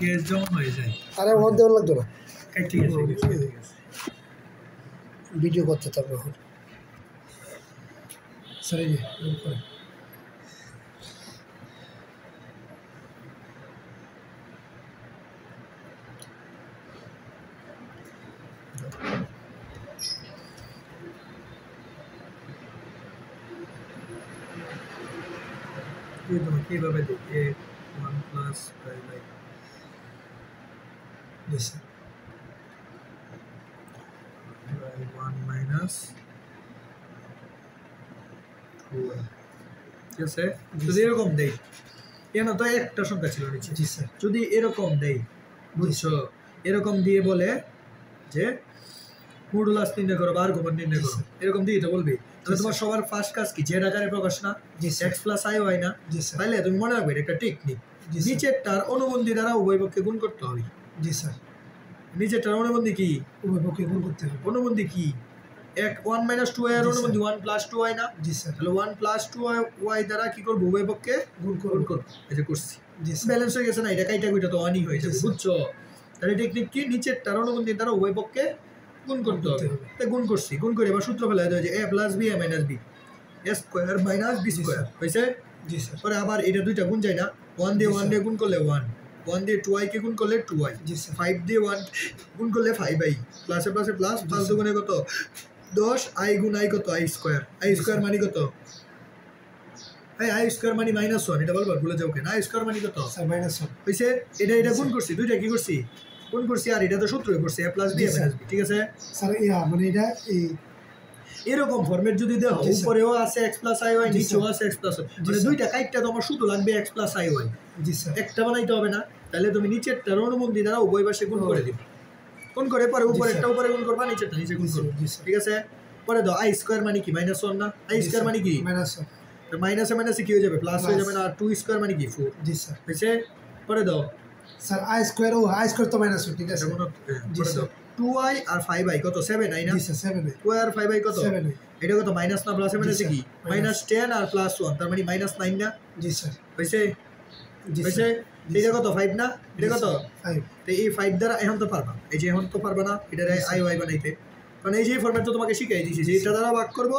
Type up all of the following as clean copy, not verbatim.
Case যেমন হয়ে যায়। আরে ওর দেওয়া লাগতো না, ঠিক আছে ভিডিও করতে থাকবে এখন। স্যার এই যে করে কীভাবে দেখে 1 প্লাস 5/, জি স্যার 1 মাইনাস 2, ঠিক আছে। যদি এরকম দেই, কেন তো একটা সংখ্যা ছিল নিচে, জি স্যার যদি এরকম দেই বুঝছো, এরকম দিয়ে বলে যে মডুলাস নির্ণয় করো বা আর্গুমেন্ট নির্ণয় করো, এরকম দিয়ে তো বলবি, তাহলে তোমার সবার ফার্স্ট কাজ কি, জেড আকারে প্রকাশ না, x প্লাস আই ওয়াই না, তাহলে তুমি মনে রাখবে এটা একটা টেকনিক। নিচেরটার অনুবন্ধী দ্বারা উভয় পক্ষে গুণ করতে হবে। জি স্যার নিচেরটার অনুবন্ধী কি, উভয় পক্ষে গুণ করতে হবে। অনুবন্ধী কি, 1 মাইনাস 2y এর অনুবন্ধী 1 প্লাস 2y না। জি স্যার তাহলে 1 প্লাস 2y দ্বারা কি করব, উভয় পক্ষে গুণ করব। এই যে করছি, জি স্যার ব্যালেন্স হয়ে গেছে না, এটা কাইটা কইটা তো অনই হয়ে যাবে, বুঝছো। তাহলে টেকনিক কি, নিচেরটার অনুবন্ধী দ্বারা উভয় পক্ষে গুণ করতে হবে। তাই গুণ করছি, গুণ করে এবার সূত্র ফেলা যায় যে a plus b a minus b a square minus b square হইছে। জি স্যার পরে আবার এটা দুইটা গুণ যায় না, 1 দিয়ে 1 দিয়ে গুণ করলে 1, 1 দিয়ে 2y কে গুণ করলে 2y, জি স্যার 5 দিয়ে 1 গুণ করলে 5i, প্লাসে প্লাসে প্লাস, 5 দুগুণে কত 10, i গুণ i কত i স্কয়ার, i স্কয়ার মানে কত, এই i স্কয়ার মানে -1, এটা বলবার ভুলে যাও কেন, i স্কয়ার মানে কত স্যার -1 হইছে। এটা গুণ করছি, দুইটা কি করছি, গুণ করছি, আর এটা তো সূত্রই করছি a plus b a minus b, ঠিক আছে স্যার। মানে এটা এই এরকম ফরম্যাট যদি দেও, উপরেও আছে x প্লাস i y, নিচেও আছে x প্লাস y, মানে দুইটা কাইটটা তোমার শুধু লাগবে x plus i y, G sir একটা বানাইতে হবে না। তাহলে তুমি নিচেরটার অনুবন্ধী দ্বারা উভয় পাশে গুণ করে দিবে, গুণ করে পরে উপরেরটা উপরে গুণ করবা, নিচেরটা নিচে গুণ করবে, ঠিক আছে। পরে দাও i স্কয়ার মানে কি -1 না, i স্কয়ার মানে কি -1, তো মাইনাসে মাইনাসে কি হয়ে যাবে, প্লাস হয়ে যাবে না, আর 2 স্কয়ার মানে কি 4, জি স্যার হইছে। পরে দাও স্যার i স্কয়ার, ও i স্কয়ার তো -1, ঠিক আছে। পরে দাও 2i আর 5i কত 7i না, জি স্যার 7i, 2i আর 5i কত 7i, এটা কত মাইনাস না প্লাসে মাইনাসে কি -10 আর +1, তার মানে -9 না, জি স্যার হইছে জি হইছে। এটা কত 5 না, এটা কত 5, তো এই 5 দ্বারা এখন তো পারবা, এই যে এখন তো পারবা না এটা i y বানাইতে, কারণ এই যে ফরম্যাট তো তোমাকে শিখাই দিয়েছি যে এটা দ্বারা ভাগ করব,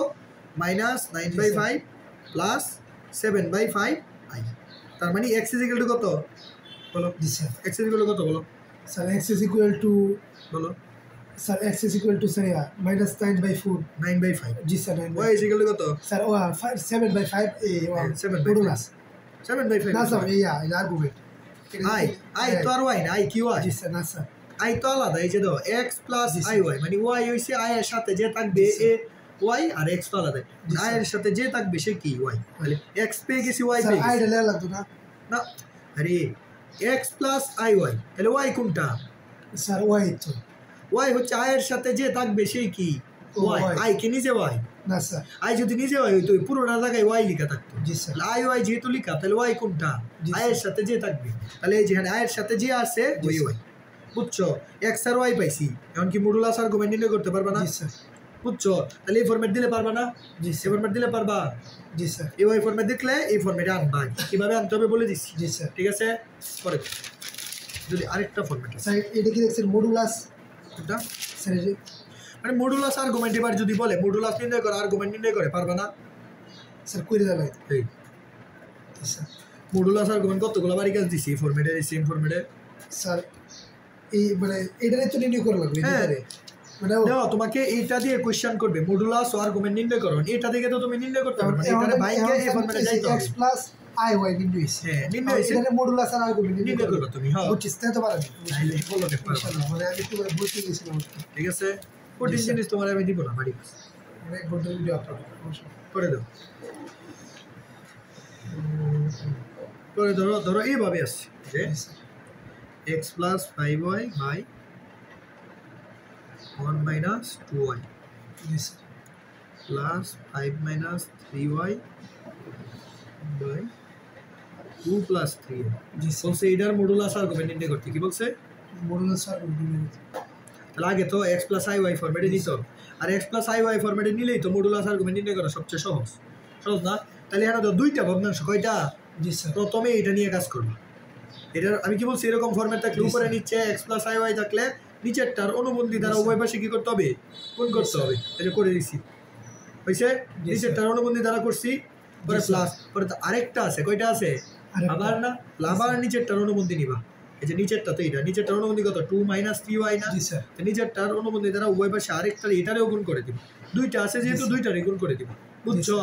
-9/5 প্লাস 7/5 i, তার মানে x ইকুয়াল টু কত বলো, জি স্যার x ইকুয়াল টু কত বলো sir x is equal to, বলো sir x is equal to sir -9/4, 9/5, G sir y equal to কত স্যার 7/5 মডুলাস 7/5 না স্যার, এই আর্গুমেন্ট i তো আর y না, i কি y, জি স্যার না স্যার i তো আলাদা, এই যে দাও x প্লাস i y মানে y হইছে i এর সাথে যে থাকবে a y, আর x তো আলাদা, i এর সাথে যে থাকবে সে কি y, তাহলে x পেয়ে গেছি y স্যার পেয়ে আই গেছি ঢালা লাগতো না, না, আরে x প্লাস i y, তাহলে y কোনটা, স্যার y তো y হচ্ছে i এর সাথে যে থাকবে সেই কি y, i কি নিজে y না স্যার, i যদি নিজে y হইতো পুরোটা জায়গায় y লেখা থাকতো, জি স্যার তাহলে i y যেহেতু লেখা, তাহলে y কোনটা, i এর সাথে যে থাকবে, তাহলে এই যেখানে i এর সাথে যে আছে ওই y, বুঝছো। x আর y পাইছি, এখন কি মডুলাস আর্গুমেন্ট নির্ণয় করতে পারবা না, জি স্যার বুঝছো। তাহলে এই ফরম্যাট দিলে পারবা না, জি এই ফরম্যাট দিলে পারবা, জি স্যার এই ওই ফরম্যাট দেখলে এই ফরম্যাটে আনবা, কিভাবে আনতে হবে বলে দিচ্ছি, জি স্যার। ঠিক আছে। পরে যদি আরেকটা ফরম্যাট আছে, স্যার এটা কি দেখছেন মডুলাস, কোনটা স্যার এই যে মানে মডুলাস আর্গুমেন্ট, এবার যদি বলে মডুলাস নির্ণয় করে আর্গুমেন্ট নির্ণয় করে, পারবা না, স্যার কইরে দাঁড়াই, এই স্যার মডুলাস আর্গুমেন্ট কতগুলো বাড়ি কাজ দিছি এই ফরম্যাটে, এই সেম ফরম্যাটে, স্যার এই মানে এটারে তো নির্ণয় করা লাগবে, হ্যাঁ মানে দেখো তোমাকে এইটা দিয়ে কোশ্চেন করবে মডুলাস ও আর্গুমেন্ট নির্ণয় করো, এটা থেকে তো তুমি নির্ণয় করতে পারবে না, এখানে বাইকে এই ফরম্যাটে যাইতে হবে, x প্লাস i y নির্ণয় হইছে, হ্যাঁ নির্ণয় হইছে, এখানে মডুলাস আর আর্গুমেন্ট নির্ণয় করবে তুমি, হ্যাঁ বুঝছিস তো পারেন তাইলে বলো দেখো, ইনশাআল্লাহ, মানে আমি একটু বুঝতে গেছিলাম, ঠিক আছে। কঠিন জিনিস তোমার আমি দিব না বাড়ি অনেক ঘন্টা ভিডিও আপলোড করে দাও, করে ধরো এইভাবে আসছে যে x plus 5y by 1 minus 2y plus 5 minus 3y by 2 plus 3y, বলছে এটার মডুলাস আর্গুমেন্ট নির্ণয় করতে, কি বলছে মডুলাস আর্গুমেন্ট, তাহলে আগে তো x প্লাস iy ফরম্যাটে দিতে হবে, আর x প্লাস iy ফরম্যাটে নিলেই তো মডুলাস আর্গুমেন্ট নির্ণয় করা সবচেয়ে সহজ না। তাহলে এখানে তো দুইটা ভগ্নাংশ, কয়টা, জি স্যার প্রথমে এটা নিয়ে কাজ করবা, এটার আমি কি বলছি এরকম ফরম্যাট থাকলে উপরে নিচে x প্লাস আই ওয়াই থাকলে নিচেরটার অনুবন্ধী দ্বারা উভয় পাশে কি করতে হবে গুণ করতে হবে এটা করে দিছি হইছে নিচেরটার অনুবন্ধী দ্বারা করছি পরে প্লাস পরে আরেকটা আছে কয়টা আছে আবার না আবার নিচেরটার অনুবন্ধী নিবা এই যে নিচেরটা তো এটা নিচেরটার অনুবন্ধী কত 2 - 3y না জি স্যার নিচেরটার অনুবন্ধী দ্বারা উভয় পাশে আরেকটার এটারেও গুণ করে দিব দুইটা আছে যেহেতু দুইটারই গুণ করে দিব বুঝছো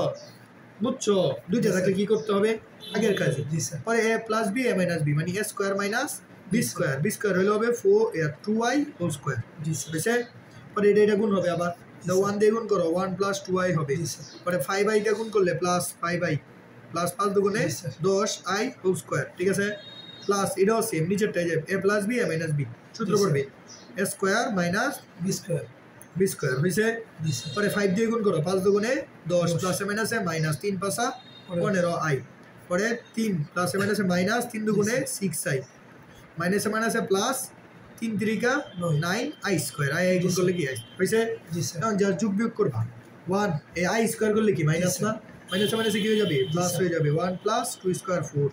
বুঝছো দুইটা থাকলে কি করতে হবে আগের কাজে জি স্যার পরে a plus b a minus b মানে a square minus b square হলে হবে 2y হোল স্কয়ার জি স্যার বুঝছে পরে এটা গুণ হবে আবার 1 দিয়ে গুণ করো 1 প্লাস 2y হবে পরে 5i দিয়ে গুণ করলে প্লাস 5i প্লাস 5 দুগুণে 10i হোল স্কয়ার ঠিক আছে প্লাস এটাও সেম নিচেরটাই যাবে a plus b a minus b সূত্র পড়বে a square minus b square হইছে পরে 5 দিয়ে গুণ করো 5 দুগুণে 10 প্লাস এ মাইনাস এ মাইনাস 3 পাশা 15i পরে 3 প্লাস এ মাইনাস এ মাইনাস 3 দুগুণে 6i minus A minus A plus 3 3 9i square i গুণ করলে কি হইছে এখন যা যোগ বিয়োগ করবা 1 এই i স্কয়ার করলে কি মাইনাস না মাইনাস এ মাইনাস কি হয়ে যাবে প্লাস হয়ে যাবে 1 প্লাস 2 স্কয়ার 4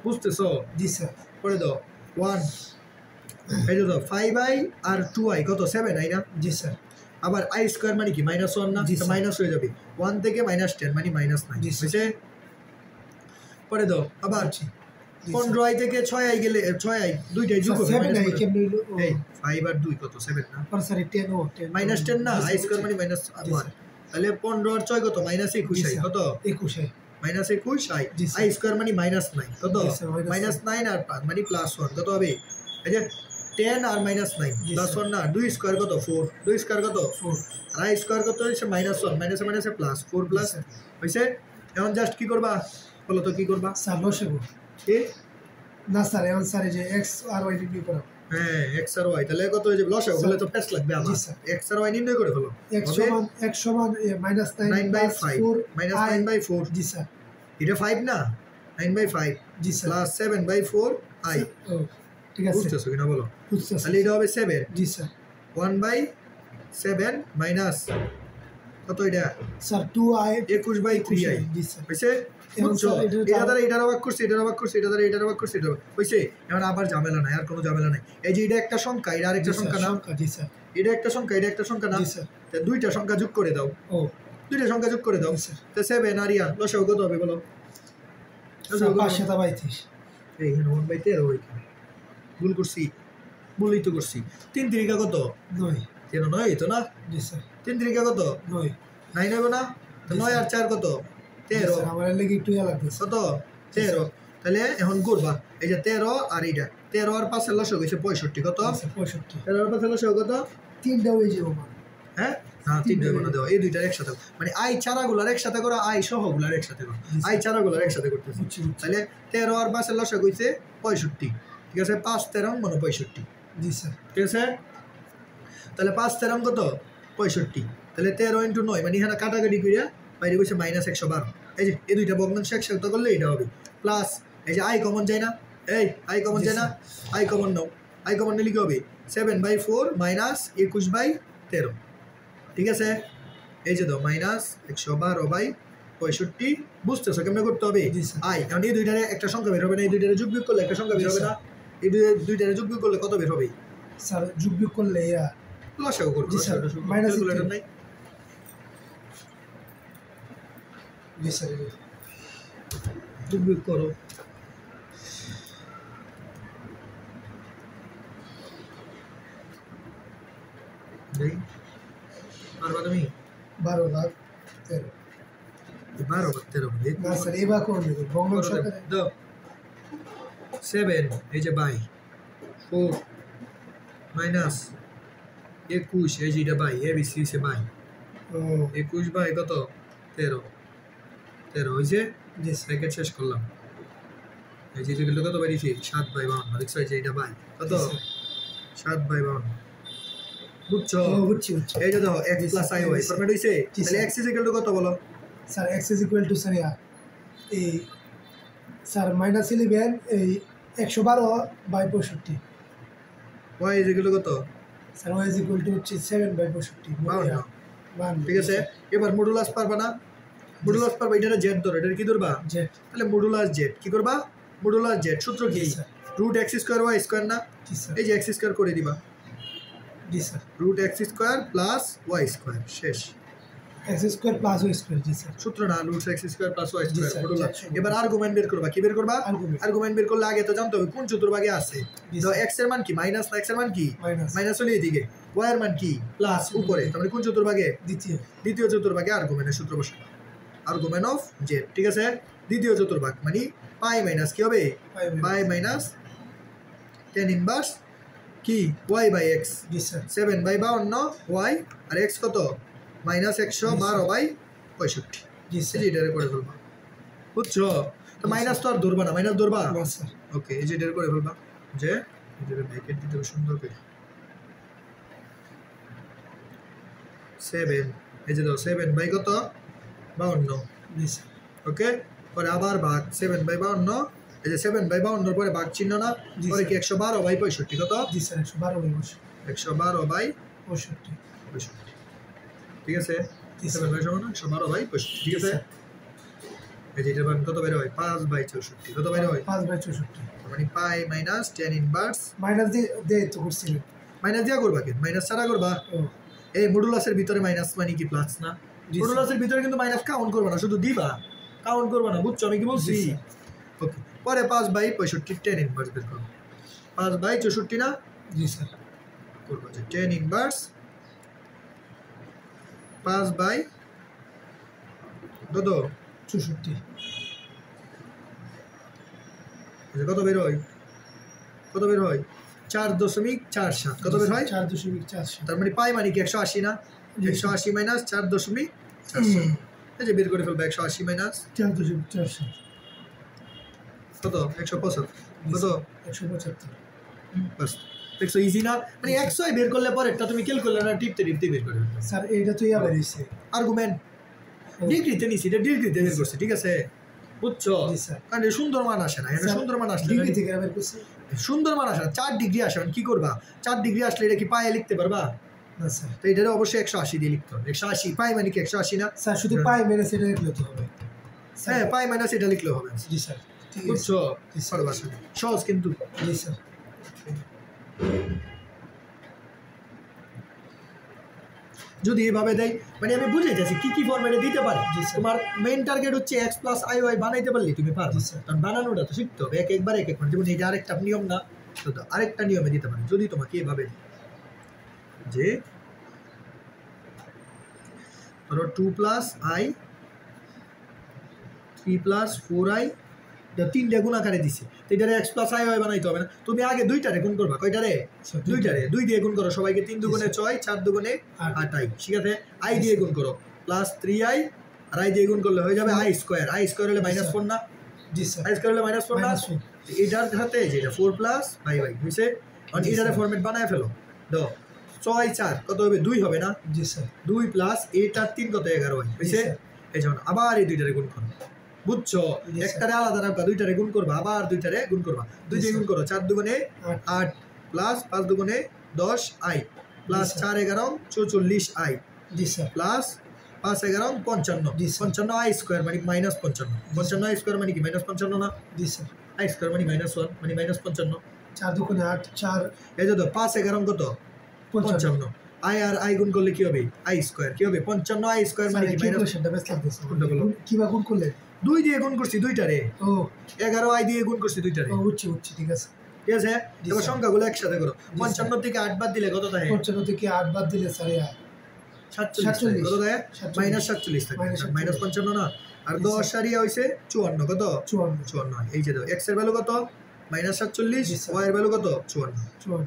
বুঝতেছো জি স্যার পরে দাও 1 এই দাও 5i আর 2i কত 7i না জি স্যার আবার i স্কয়ার মানে কি -1 না তো মাইনাস হয়ে যাবে 1 থেকে -10 মানে -9 বুঝছে পরে দাও আবার 15i থেকে 6i গেলে 6i দুইটাই যোগ হবে 7i কেমনে হলো এই 5 আর 2 কত 7 না পর স্যার 10 ও 10 -10 না i স্কয়ার মানে -1 তাহলে 15 আর 6 কত -21i কত 21i -21i i স্কয়ার মানে -9 কত -9 আর 5 মানে +1 কত হবে এই যে 10 আর -9 +1 না 2 স্কয়ার কত 4 2 স্কয়ার কত 4 আর i স্কয়ার কত হইছে -1 মাইনাস মাইনাসে প্লাস 4 প্লাস হইছে এখন জাস্ট কি করবা বলো তো কি করবা স্যার লসাগু কি না স্যার এখন স্যার এই যে x আর y নির্ণয় করা হ্যাঁ x আর y তাহলে কত হয়ে যাবে লসাগু হলে তো পেস লাগবে আমার x আর y নির্ণয় করে ফেলো x সমান -9 -9/4 জি স্যার এটা 5 না 9/5 জি স্যার প্লাস 7/4 i ঠিক আছে বুঝতেছো কিনা বলো বুঝতেছি তাহলে এটা হবে 7 জি স্যার 1/7 মাইনাস কত এটা স্যার 2i 21/3i জি স্যার হইছে বুঝছো এটা দ্বারা এটার অবাক করছে এটার অবাক করছে এটা দ্বারা এটার অবাক করছে এটা হইছে এখন আবার ঝামেলা নাই আর কোনো ঝামেলা নাই এই যে এটা একটা সংখ্যা এটা আরেকটা সংখ্যা না জি স্যার এটা একটা সংখ্যা এটা একটা সংখ্যা না জি স্যার তা দুইটা সংখ্যা যোগ করে দাও ও দুইটা সংখ্যা যোগ করে দাও স্যার তা 7 আর ইয়া লসাগু কত হবে বলো 532 এই 1/13 হইছে ভুল করছি ভুলই তো করছি 3 3 কত 9 তেরো নয় তো না জি স্যার 3 3 কত 9 9 হবে না তো 9 আর 4 কত 13 আমার লাগি একটু ইয়া লাগতেছে কত 13 তাহলে এখন করবা এই যে 13 আর এইটা 13 আর 5 এর লসাগু হইছে 65 কত 65 13 আর 5 এর লসাগু কত তিনটা হয়ে যাবে আমার হ্যাঁ না তিনটা করে দাও এই দুইটার একসাথে মানে আই চারাগুলার একসাথে করো আই সহগুলার একসাথে করো আই চারাগুলার একসাথে করতেছি তাহলে 13 আর 5 এর লসাগু হইছে 65 ঠিক আছে 5 13 মানে 65 জি স্যার ঠিক আছে তাহলে 5 13 কত 65 তাহলে 13 × 9 মানে এখানে কাটাকাটি কইরা বাইরে বসে -112 এই যে এই দুইটা ভগ্নাংশ একসাথে করলে এটা হবে প্লাস এই যে আই কমন যায় না এই আই কমন যায় না I common now I common নিলে কি হবে 7/4 -21/13 ঠিক আছে এই যে দাও -112/65 বুঝতেছো কেমনে করতে হবে আই এখন এই দুইটারে একটা সংখ্যা বের হবে না এই দুইটারে যোগ বিয়োগ করলে একটা সংখ্যা বের হবে না এই দুইটারে যোগ বিয়োগ করলে কত বের হবে স্যার যোগ বিয়োগ করলে ইয়া লসাগু করব জি স্যার মাইনাস নাই জি স্যার যোগ বিয়োগ করো দেই পারবা তুমি 12/13 12/13 না স্যার এবার কোন নেব ভগ্নাংশ দাও 7 এই যে বাই 4 মাইনাস 21 এই যে এটা বাই এবিসি সে বাই ও 21 বাই কত 13 হইছে জি ব্র্যাকেট শেষ করলাম এই যে এগুলো কত বেরিয়েছে 7/52 দেখছো এই যে এটা বাই কত 7/52 বুঝছো বুঝছি এই যে দেখো x plus i y format হইছে তাহলে x কত বলো স্যার x স্যার ইয়া এই স্যার -11 এই 112/65 y কত স্যার y হচ্ছে 7/65 ঠিক আছে এবার মডুলাস পারবা না মডুলাস পারবা এটা z ধরো এটা কি ধরবা z তাহলে মডুলাস z কি করবা মডুলাস z সূত্র কি root x square y square না, জি স্যার এই যে এক্স স্কোয়ার করে দিবা, জি sir root x square plus y square, শেষ। X square plus y square, জি স্যার সূত্র না, root x square plus y জি স্কোয়ার স্যার, মডুলাস। জি। এবার আর্গুমেন্ট বের করবা, কি বের করবা? আর্গুমেন্ট। আর্গুমেন্ট বের করলে আগে তো জানতে হবে কোন চতুর্ভাগে আছে। জি তো স্যার। এক্স এর মান কি মাইনাস, না এক্স এর মান কি মাইনাস মাইনাস হলে এদিকে, ওয়াই এর মান কি প্লাস উপরে, তার মানে কোন চতুর্ভাগে? দ্বিতীয় দ্বিতীয় চতুর্ভাগে আর্গুমেন্টের সূত্র বসাবা, আর্গুমেন্ট অফ জেড, ঠিক আছে। দ্বিতীয় চতুর্ভাগ মানে পাই মাইনাস কি হবে, পাই মাইনাস টেন ইনভার্স কি y by x, ji sir 7/52 y আর এক্স কত মাইনাস 112/65, জি স্যার এই যে এটা করে ফেলবা, বুঝছো? তো মাইনাস তো আর ধরবা না, মাইনাস ধরবা, না স্যার ওকে, এই যে এটা করে ফেলবা, যে এটা ব্র্যাকেট দিতে হবে সুন্দর করে 7, এই যে দাও 7 বাই কত 52, জি স্যার ওকে। পরে আবার ভাগ 7/52, এই যে 7/52 পরে ভাগ চিহ্ন না, জি পরে স্যার। কি 112/65 কত, জি স্যার 112 বাই 112/65, 65 ঠিক আছে। জি স্যার 7/112/65, ঠিক আছে। এই যে এটার মান কত বের হয় 5/64, কত বের হয় 5 বাই 64 মানে পাই মাইনাস টেন ইনভার্স, মাইনাস দিয়ে তো করছিলেন মাইনাস দিয়া করবা, কেন মাইনাস ছাড়া করবা? ও এই মডুলাসের ভিতরে মাইনাস মানে কি প্লাস না, জি স্যার। মডুলাসের ভিতরে কিন্তু মাইনাস কাউন্ট করবা না, শুধু দিবা, কাউন্ট করবা না, বুঝছো আমি কি বলছি? জি স্যার। ওকে, পরে 5/65 টেন ইনভার্স বের করো, 5/64 না জি স্যার করবো যে টেন ইনভার্স 5 কত 64 কত বের হয়, কত বের হয় 4.47, কত বের হয় 4.47 তার মানে পাই মানে কি 180 না, 180 মাইনাস 4.47, এই যে বের করে ফেলবো 180 মাইনাস 4.47 কত 175, কত 175 বাস দেখছো ইজি না, মানে 100 বের করলে পরে এটা তুমি ক্যালকুলেটর টিপতে টিপতে বের করে ফেলবে। স্যার এইটা তো আবার হইছে আর্গুমেন্ট ডিগ্রিতে নিছি, এটা ডিগ্রিতে বের করছে, ঠিক আছে, বুঝছো? জি স্যার কারণ এটা সুন্দর মান আসে না, এটা সুন্দর মান আসলে ডিগ্রি থেকে বের করছি সুন্দর মান আসে না, 4 ডিগ্রি আসে, কি করবা 4 ডিগ্রি আসলে এটা কি পায়ে লিখতে পারবা? না স্যার তো এটা অবশ্যই 180 দিয়ে লিখতে হবে, 180 পাই মানে কি 180 না, স্যার শুধু পাই মেরে সেটা লিখলে তো হবে হ্যাঁ পাই মাইনাস এটা লিখলে হবে, জি স্যার ঠিক আছে বুঝছো? পারবা সহজ কিন্তু। জি স্যার যদি এভাবে দেয় মানে আমি বুঝাইতেছি কি কি ফরম্যাটে দিতে পারে, জি স্যার। তোমার মেইন টার্গেট হচ্ছে x প্লাস আই ওয়াই বানাইতে পারলে তুমি পারবে, জি স্যার। কারণ বানানোটা তো শিখতে হবে, একবার এক মানে যেমন এটা আরেকটা নিয়ম না, তো আরেকটা নিয়মে দিতে পারে যদি তোমাকে এভাবে দিই যে ধরো 2 প্লাস আই 3 প্লাস 4i, তিনটে গুণ আকারে দিছে, তো এটারে x প্লাস আই ওয়াই বানাইতে হবে না, তুমি আগে দুইটারে গুণ করবা, কয়টারে দুইটারে, 2 দিয়ে গুণ করো সবাইকে, 3 দুগুণে 6, 4 দুগুণে 8i, ঠিক আছে। i দিয়ে গুণ করো প্লাস 3i, আর i দিয়ে গুণ করলে হয়ে যাবে i স্কয়ার, i স্কয়ার হলে মাইনাস 4 না, জি স্যার i স্কয়ার হলে মাইনাস 4 না, -4 এটার সাথে যেটা 4 প্লাস 5i হইছে, আর জি এটারে স্যার। ফরম্যাট বানায় ফেলো, দাও 6 4 কত হবে 2 হবে না, জি স্যার 2 প্লাস 8 আর 3 কত 11 হয় হইছে, স্যার। এই যেমন আবার এই দুইটারে গুণ করো, বুঝছো? জি স্যার। একটারে আলাদা রাখবা, দুইটারে গুণ করবা, আবার দুইটারে গুণ করবা, 2 দিয়ে স্যার। গুণ করো 4 দুগুণে 8 8 প্লাস 5 দুগুণে 10i plus G sir. 4 11 44i G sir plus 5 11 55, G sir. 55 i square মানে মাইনাস 55, 55 i স্কয়ার মানে কি মাইনাস 55 না, জি স্যার i স্কয়ার মানে মাইনাস 1 মানে মাইনাস 55, 4 দুগুণে 8 4 এই যে তো 5 11 কত 55, i আর i গুণ করলে কি হবে i স্কয়ার, কি হবে 55 i স্কয়ার মানে কি মাইনাস, ক্যালকুলেশনটা বেশ লাগতেছে কোনটা বলো? কিবা গুণ করলে 2 দিয়ে গুণ করছি দুইটারে, ও 11i দিয়ে গুণ করছি দুইটারে, ও বুঝছি ঠিক আছে ঠিক আছে। জি এবার স্যার। সংখ্যাগুলো একসাথে করো, স্যার। 55 থেকে 8 বাদ দিলে কত থাকে 55 থেকে 8 বাদ দিলে স্যার 47, কত থাকে 47 মাইনাস 47 থাকে, মাইনাস 47 মাইনাস 55 না, আর জি 10 সারিয়া হইছে 54, কত 54 54, এই যে দাও x এর ভ্যালু কত মাইনাস 47, জি স্যার। y এর ভ্যালু কত 54, 54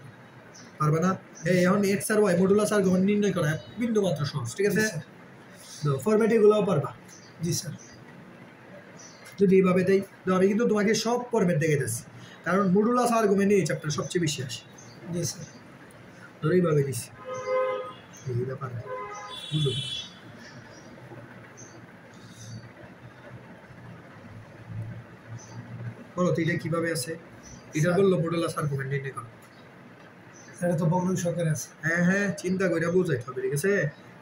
পারবে না? এই এখন x আর y মডুলাস আর্গুমেন্ট নির্ণয় করা বিন্দু মাত্র সহজ, ঠিক আছে। জি স্যার তো ফরম্যাট এগুলোও পারবা জি স্যার যদি এইভাবে দেই, তো আমি কিন্তু তোমাকে সব ফরম্যাট দেখে দিচ্ছি, কারণ মডুলাস আর্গুমেন্ট এই চ্যাপ্টার সবচেয়ে বেশি আসে, জি স্যার ধরো এইভাবে দিছি, এই ব্যাপার বুঝো বলো তো এটা কিভাবে আছে, এটা বললো মডুলাস আর্গুমেন্ট নির্ণয় করো, এটা তো বগ্ন সরকার আছে হ্যাঁ হ্যাঁ চিন্তা করে বুঝাইতে হবে, ঠিক আছে।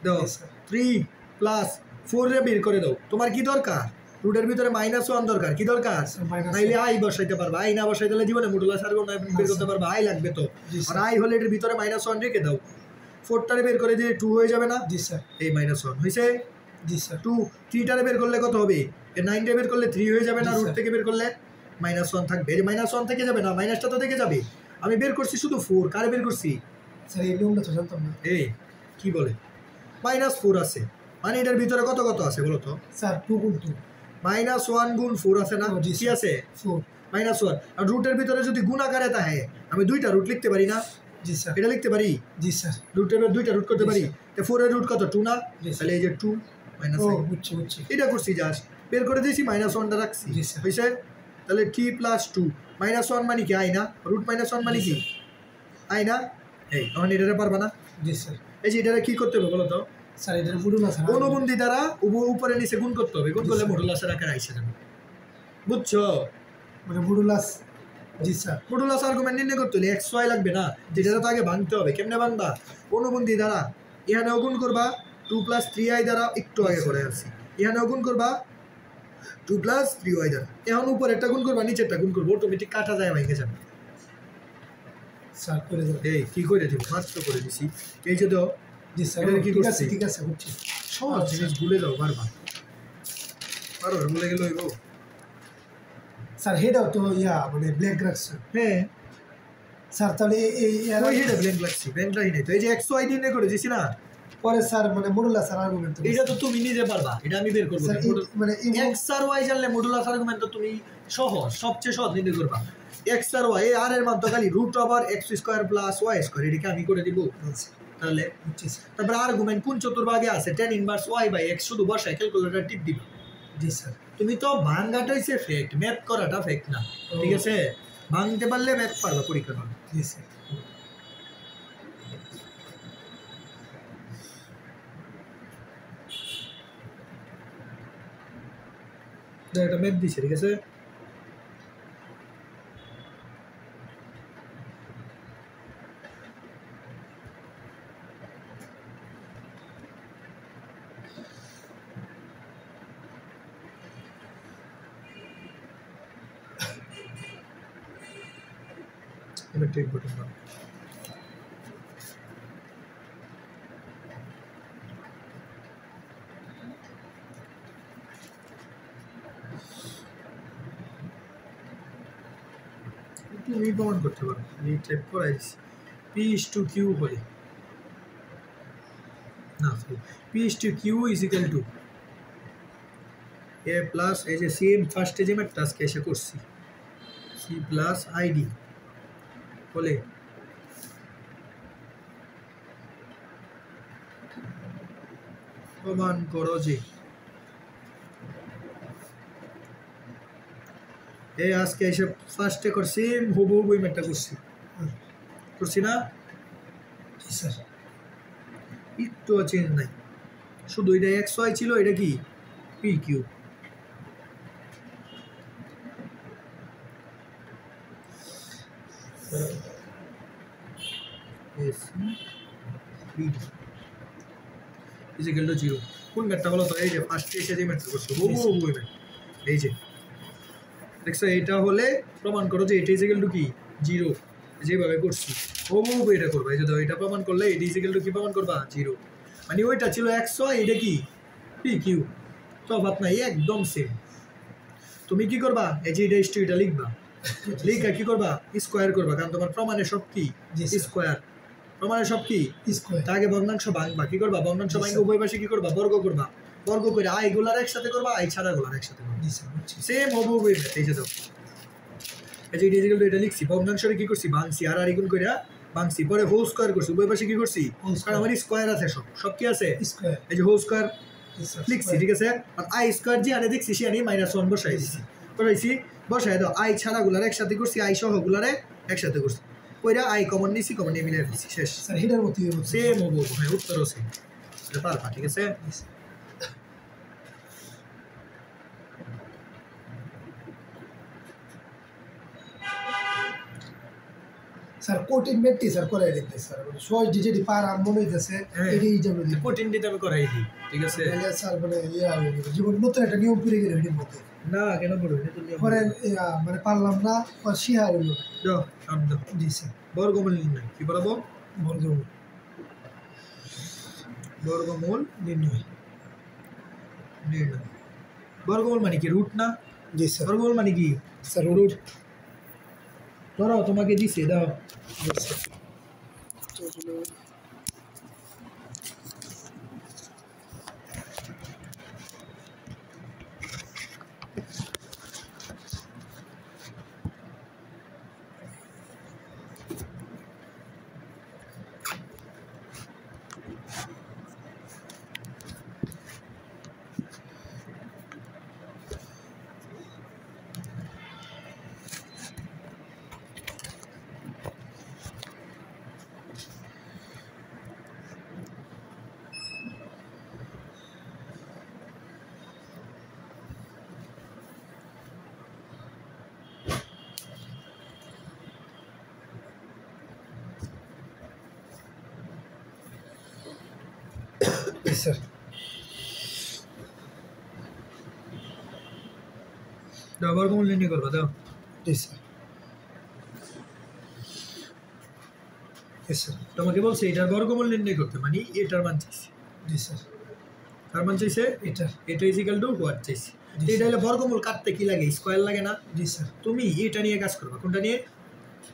দাও জি স্যার 3 প্লাস 4 রে বের করে দাও, তোমার কি দরকার রুটের ভিতরে -1 দরকার, কি দরকার? minus নাইলে আই বসাইতে পারবা, আই না বসাইতে হলে জীবনে মডুলাস আর্গুমেন্ট বের করতে পারবা, আই লাগবে তো। জি আর স্যার। আই হলে এর ভিতরে -1 রেখে দাও, 4টারে বের করে দিলে 2 হয়ে যাবে না? জি স্যার। এই -1 হইছে। জি স্যার। 2 3টারে বের করলে কত হবে? এই 9টারে বের করলে 3 হয়ে যাবে না? জি রুট স্যার। থেকে বের করলে -1 থাকবে। এই -1 থেকে যাবে না, মাইনাসটা তো থেকে যাবে। আমি বের করছি শুধু 4, কারে বের করছি? স্যার এই নিয়মটা তো জানতাম না। এই কি বলে -4 আছে, মানে এটার ভিতরে কত কত আছে বলো তো? স্যার 2 গুণ 2 -1 গুণ 4 আছে না? জি কি স্যার। আছে? 4 -1। আর রুটের ভিতরে যদি গুণ আকারে থাকে, আমি 2টা রুট লিখতে পারি না? জি স্যার। এটা লিখতে পারি, জি স্যার। রুটের 2টা রুট করতে জি পারি। তো 4 এর রুট কত? 2 না? জি স্যার। তাহলে এই যে 2 ও -1 বুঝছি বুঝছি। এটা করছি, জাস্ট বের করে দিয়েছি, -1টা রাখছি। জি স্যার। হইছে? তাহলে 3 + 2 -1 মানে কি? আই না? রুট -1 মানে কি? আই না? এই তখন এটারে পারবা না? জি স্যার। এই যে এটারে কি করতে হবে বলো তো? স্যার এটার মডুলাস স্যার। অনুবন্ধী দ্বারা উপরে নিচে গুণ করতে হবে, গুণ করলে মডুলাসের আকারে আইসা যাবে। বুঝছো? মানে মডুলাস। জি স্যার। মডুলাস আর্গুমেন্ট নির্ণয় করতে হলে xy লাগবে না, যেটা তো আগে ভাঙতে হবে। কেমনে ভাঙবা? অনুবন্ধী দ্বারা এখানেও গুণ করবা 2 + 3i দ্বারা, একটু আগে করে আসছি। এখানেও গুণ করবা 2 + 3y দ্বারা। এখন উপরে একটা গুণ করবা, নিচে একটা গুণ করবো, অটোমেটিক কাটা যায়, ভেঙে যাবে। স্যার করে দাও। এই কি করে দিব? মাত্র করে দিছি। এই যে দাও, জি স্যার। এটা কি ঠিক আছে করছি? ঠিক আছে বুঝছি। সব জিনিস ভুলে যাও বারবার। পারো ভুলে গেল হইব? স্যার হেডাও তো মানে ব্ল্যাক রাখছে। হ্যাঁ, স্যার তাহলে এই ওই হেডে ব্ল্যাঙ্ক লাগছি, ব্ল্যাঙ্ক লাগি নাই তো। এই যে xy নির্ণয় করে দিছি না, পরে স্যার মানে মডুলাস আর আর্গুমেন্ট তো এটা তো তুমি নিজে পারবা, এটা আমি বের করবো স্যার না। মানে x আর y জানলে মডুলাস আর্গুমেন্ট তো তুমি সহজ, সবচেয়ে সহজ নির্ণয় করবা। x আর y, এই আর এর মান তো খালি √x² + y², এটাকে আমি করে দিব। তাহলে বুঝছি স্যার। তারপরে আর্গুমেন্ট কোন চতুর্ভাগে আছে? tan ইনভার্স y/x, শুধু বসায় ক্যালকুলেটর টিপ দিবা। জি স্যার। তুমি তো ভাঙাটা হইছে ফ্যাক্ট, ম্যাথ করাটা ফ্যাক্ট না, ঠিক আছে? ভাঙতে পারলে ম্যাথ পারবা পরীক্ষা করবে। জি স্যার। একটা ম্যাথ দিছে, ঠিক আছে? এবার ঠিক বটন দাও। তুমি প্রমাণ করতে পারো, আমি টাইপ করাই দিছি। p/q বলে না, p/q = a প্লাস, এই যে সেম ফার্স্টে যে ম্যাথটা আজকে এসে করছি, c + id বলে প্রমাণ করো যে এই আজকে এসে ফার্স্টে করছি, হুবহু ওই ম্যাথটা করছি না? জি স্যার। একটু চেঞ্জ নাই, শুধু এটা xy ছিল, এটা কি pq। = 0। কোন ম্যাথটা বলো তো? এই যে ফার্স্টে এসে যে ম্যাথটা করছো, হুবহু ওই ম্যাথ। এই যে দেখছো, এটা হলে প্রমাণ করো যে এটা = কি 0, যেভাবে করছি হুবহু এটা করবা। এই যে দাও, এটা প্রমাণ করলে এটা = কি প্রমাণ করবা? 0। মানে ওইটা ছিল xy, এটা কি pq, তফাৎ নাই, একদম সেম। তুমি কি করবা? এই যে এটা লিখবা, লিখা কি করবা? স্কোয়ার করবা, কারণ তোমার প্রমাণে সব কি স্কোয়ার, প্রমাণে সব কি স্কয়ার। তা আগে ভগ্নাংশ ভাঙবা। কি করবা? ভগ্নাংশ ভাঙে উভয় পাশে কি করবা? বর্গ করবা। বর্গ করে আই গুলার একসাথে করবা, আই ছাড়া গুলার একসাথে করবা। জি স্যার বুঝছি। সেম হুবহু এই যে দাও, এই যে এটা লিখছি, ভগ্নাংশরে কি করছি? ভাঙছি, আর গুণ করে ভাঙছি, পরে হোল স্কোয়ার করছি, উভয় পাশে কি করছি? কারণ আমার স্কোয়ার আছে, সব কি আছে? স্কয়ার। এই যে হোল স্কোয়ার জি স্যার। লিখছি, ঠিক আছে? আর i² যে আনে দেখছি, সে আনি -1 বসাই দিছি, বসাই দাও। আই ছাড়া গুলার একসাথে করছি, আই সহ গুলারে একসাথে করছি, কইরা আই কমন নিছি, কমন নিয়ে মিলাই দিছি, শেষ। স্যার হেডার মতই হচ্ছে। সেম হবো, হ্যাঁ, উত্তরও সেম। এটা পারবা, ঠিক আছে? স্যার কঠিন ম্যাথটি স্যার করে দিতে স্যার মানে সহজ যেটি পার আর মনে হইতেছে এটাই যাবে কঠিন দিতে আমি করাই দিই, ঠিক আছে? তাহলে স্যার মানে ইয়া হবে জীবন নতুন একটা নিয়ম পড়ে গেল এটির মধ্যে না কেন বলবো পরে মানে পারলাম না শিহা হইল দাও সামনে দাও। জি স্যার বর্গমূল নির্ণয় কি বলবো? বর্গমূল বর্গমূল নির্ণয় নির্ণয়। বর্গমূল মানে কি? রুট না? জি স্যার বর্গমূল মানে কি? Sir root. ধরো তোমাকে দিছে, দাও। জি স্যার স্যার দাও বর্গমূল নির্ণয় করবা, দাও। জি স্যার স্যার তোমাকে বলছে এটার বর্গমূল নির্ণয় করতে, মানে এটার মান চাইছে। জি স্যার তার মান চাইছে এটা এটা ইজিক্যাল টু হোয়াট চাইছে। জি এটা হলে বর্গমূল কাটতে কি লাগে? স্কোয়ার লাগে না? জি স্যার তুমি এটা নিয়ে কাজ করবা। কোনটা নিয়ে?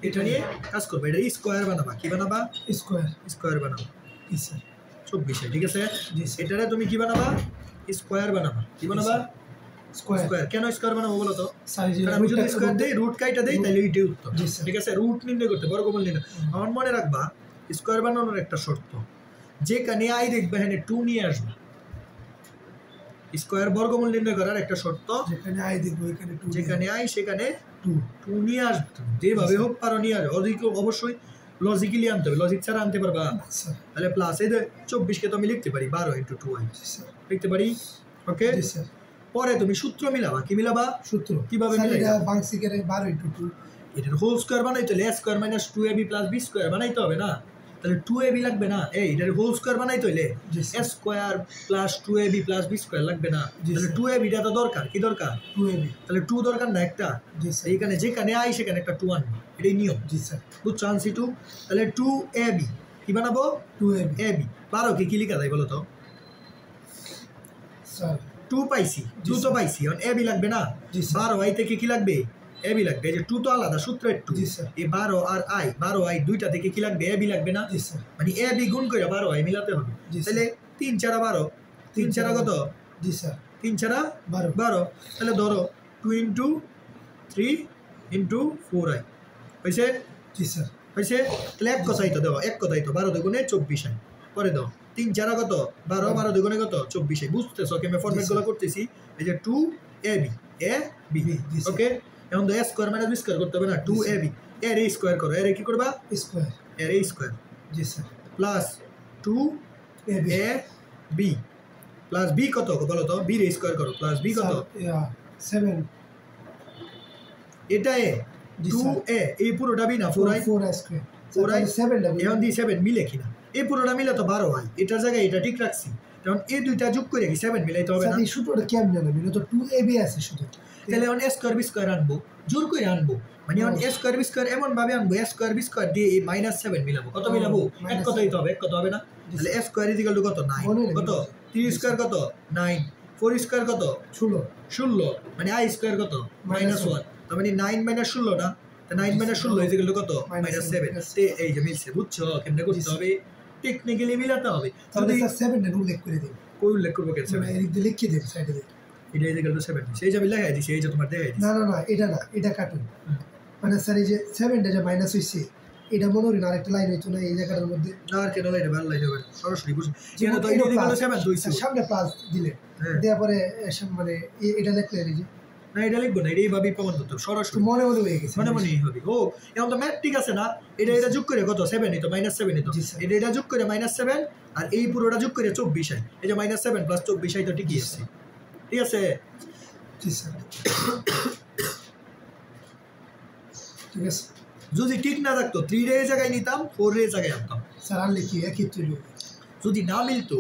এটা নিয়ে কাজ করবা। এটা স্কোয়ার বানাবা। কি বানাবা? স্কোয়ার স্কোয়ার বানাবা। জি স্যার 24, ঠিক আছে? জি স্যার এটারে তুমি কি বানাবা? স্কোয়ার বানাবা। কি বানাবা? Square square. কেন স্কোয়ার বানাবো বলো তো? স্যার এই যে কারণ আমি যদি স্কোয়ার দেই, রুট কাইটা দেই, তাহলে এইটাই উত্তর। জি স্যার ঠিক আছে? রুট নির্ণয় করতে, বর্গমূল নির্ণয়। আমার মনে রাখবা স্কোয়ার বানানোর একটা শর্ত, যেখানে আই দেখবে এখানে 2 নিয়ে আসবে। স্কোয়ার বর্গমূল নির্ণয় করার একটা শর্ত, যেখানে আই দেখবো এখানে 2 যেখানে আই সেখানে 2 2 নিয়ে আসবে। তুমি যেভাবে হোক পারো নিয়ে আসবে। অবশ্যই লজিক্যালি আনতে হবে। লজিক ছাড়া আনতে পারবা? স্যার তাহলে প্লাস এই 24 কে তো আমি লিখতে পারি 12 × 2i জি স্যার লিখতে পারি। ওকে, জি স্যার পরে তুমি সূত্র মিলাবা। কি মিলাবা? সূত্র কিভাবে স্যার মিলাইবা? এটা বাংসিকের 12 × 2 এটার হোল স্কোয়ার বানাইতে হলে a square minus 2ab plus b square বানাইতে হবে না? তাহলে 2ab লাগবে না? এটার হোল স্কোয়ার বানাইতে হলে জি a sir square plus 2ab plus b square লাগবে না? জি তাহলে স্যার। 2ab টা তো দরকার। কি দরকার? 2ab তাহলে 2 দরকার না একটা? জি স্যার এইখানে যেখানে আই সেখানে একটা 2 আনবে। এটাই নিয়ম। জি স্যার বুঝছো? আনছি 2। তাহলে 2ab কি বানাবো? 2ab ab 12 কে কি লিখা যায় বলো তো? স্যার 2 পাইছি, 2 তো পাইছি, এখন ab লাগবে না? জি স্যার 12 i থেকে কি লাগবে? ab লাগবে। এই যে 2 তো আলাদা, সূত্র একটু। জি স্যার এই 12 আর i, 12i দুইটা থেকে কি লাগবে? ab লাগবে না? জি স্যার মানে ab গুণ করে 12i মিলাতে হবে। জি স্যার। তাহলে 3 4 12, 3 4 কত? জি স্যার 3 4 12 12। তাহলে ধরো 2 × 3 × 4i হয়েছে? জি স্যার হয়েছে? তাহলে এক কথাই তো দেওয়া, এক কথাই তো 12 দুগুণে 24i। পরে দাও 3 4 কত? 12, 12 দুগুণে কত? 24i। বুঝতেছো কেমন ফরম্যাট গুলো করতেছি? এই যে 2ab ab, জি স্যার। ওকে। এখন তো a square minus b square করতে হবে না? 2ab এর a স্কয়ার করো। এর কি করবা? স্কোয়ার এর a square G sir plus 2ab ab plus b কত বলো তো? b এর স্কয়ার করো প্লাস b কত? 7 এটা a, জি 2a, এই পুরোটা b না 4i। 4i square 4i 7 double এখন দিয়ে 7 মিলে কিনা? এই পুরোটা মিলে তো 12i। এটার জায়গায় এটা ঠিক রাখছি। কারণ এই দুইটা যোগ করে কি 7 মিলাইতে হবে না? স্যার এই সূত্রটা কেমন জানেন এটা তো 2ab আছে শুধু তাহলে এখন a স্কয়ার b স্কয়ার আনবো, জোর করে আনবো। মানে এখন a স্কয়ার b স্কয়ার এমন ভাবে আনবো, a স্কয়ার b স্কয়ার দিয়ে এই -7 মিলাবো। কত মিলাবো? এক কথাই তো হবে, এক কথা হবে না? তাহলে a স্কয়ার ইকুয়াল টু কত? 9। কত? 3 স্কয়ার কত? 9। 4 স্কয়ার কত? 16। মানে i স্কয়ার কত? -1। তার মানে 9 - 16 না? তো 9 - 16 ইকুয়াল টু কত? -7। এই যে মিলছে। বুঝছো কেমনে করতে হবে? টেকনিক্যালি মিলাতে হবে। তাহলে যদি স্যার 7 এর উল্লেখ করে দিন কই উল্লেখ করবো কেন? মানে এদিক দিয়ে লিখে দিন সাইডে দিন এটা ইকুয়াল টু 7। সেই যে আমি লেখাই দিছি, এই যে তোমার দেখাই দিছি। না না না এটা না এটা কাটুন মানে স্যার এই যে 7টা যে মাইনাস হইছে এটা মনে হয় না আরেকটা লাইন হইতো না এই জায়গাটার মধ্যে না আর কেন লাইনে ভালো লাইনে হবে সরাসরি বুঝুন। এখানে তো এটা ইকুয়াল টু 7 হইছে। সামনে প্লাস দিলেন হ্যাঁ। দেওয়ার পরে মানে এটা লিখলেন এই যে না এটা লিখবো না, এটা এইভাবেই প্রমাণ করতে হবে সরাসরি। মনে মনে হয়ে গেছে মনে মনেই হবে। ও এখন তো ম্যাথ ঠিক আছে না? এটা যোগ করে কত? 7 তো -7 তো। জি স্যার। এটা যোগ করে -7 আর এই পুরোটা যোগ করে 24 হয়। এই যে -7 + 24 তো ঠিকই আছে। ঠিক আছে? জি স্যার ঠিক আছে যদি ঠিক না থাকতো 3 এর জায়গায় নিতাম 4 এর জায়গায় আনতাম। স্যার আনলে কি একই তৈরি হবে? যদি না মিলতো,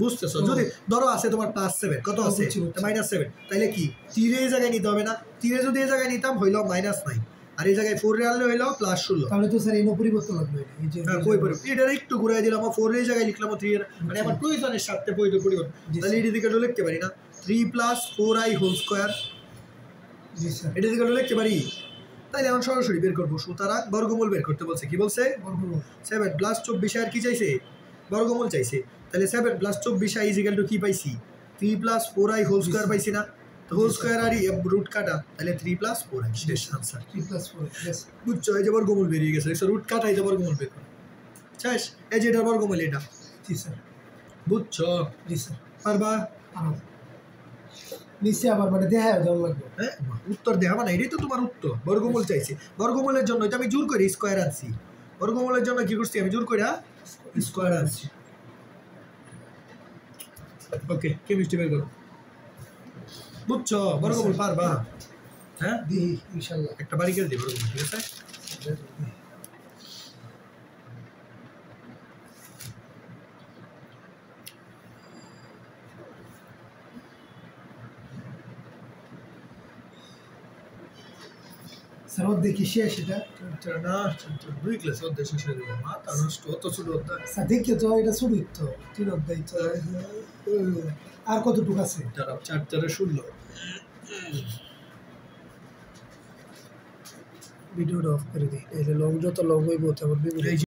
বুঝতেছো? যদি ধরো আছে তোমার +7, কত আছে? -7, তাইলে কি 3 এর জায়গায় নিতে হবে না? 3 যদি এই জায়গায় নিতাম হইলো -9, আর এই জায়গায় 4 এ আনলে হইলো +16। তাহলে তো স্যার এই পরিবর্তন লাগবে এই যে কই পরিবর্তন? এটা একটু ঘুরাই দিলাম, 4 এর জায়গায় লিখলাম 3 এর, মানে আমার প্রয়োজনের স্বার্থে পরিবর্তন। তাহলে এটা দিকে লিখতে পারি না 3 + 4i হোল স্কয়ার, জি স্যার এটা দিকে লিখতে পারি। তাইলে এখন সরাসরি বের করবো। সুতরাং বর্গমূল বের করতে বলছে, কি বলছে? বর্গমূল 7 + 24 আর কি চাইছে? বর্গমূল চাইছে। তাহলে 7 + 24i = কি পাইছি? 3 + 4i হোল স্কয়ার পাইছি না? তো হোল স্কয়ার আর রুট কাটা, তাহলে 3 + 4i শেষ আনসার। 3 + 4 यस বুঝছো? এই যে বর্গমূল বেরিয়ে গেছে, রুট কাটাই তো বর্গমূল বের করো। শেষ। এই যে এটা বর্গমূল, এটা জি স্যার বুঝছো? জি স্যার পারবা? নিচে আবার মানে দেখায় দেওয়া লাগবে। হ্যাঁ, উত্তর দেওয়া না, এটাই তো তোমার উত্তর। বর্গমূল চাইছে, বর্গমূলের জন্য এটা আমি জোর করে স্কয়ার আনছি। বর্গমূলের জন্য কি করছি? আমি জোর করে স্কয়ার আনছি। ওকে, কেমিস্ট্রি বের করো। বুঝছো? বর্গমূল পারবা? হ্যাঁ, দি ইনশাআল্লাহ একটা বাড়ি করে দিই বর্গমূল, ঠিক আছে? স্যার দেখি শেষ এটা না, 2 ক্লাস অধ্যায় শেষ হয়ে যাবে। মাথা নষ্ট, অত ছোট অধ্যায়। স্যার দেখি তো এটা শুরু তো 3 অধ্যায় তো আর কতটুকু আছে? 4 4 16। ভিডিওটা অফ করে দিই, এই যে লং যত লং হইব তেমন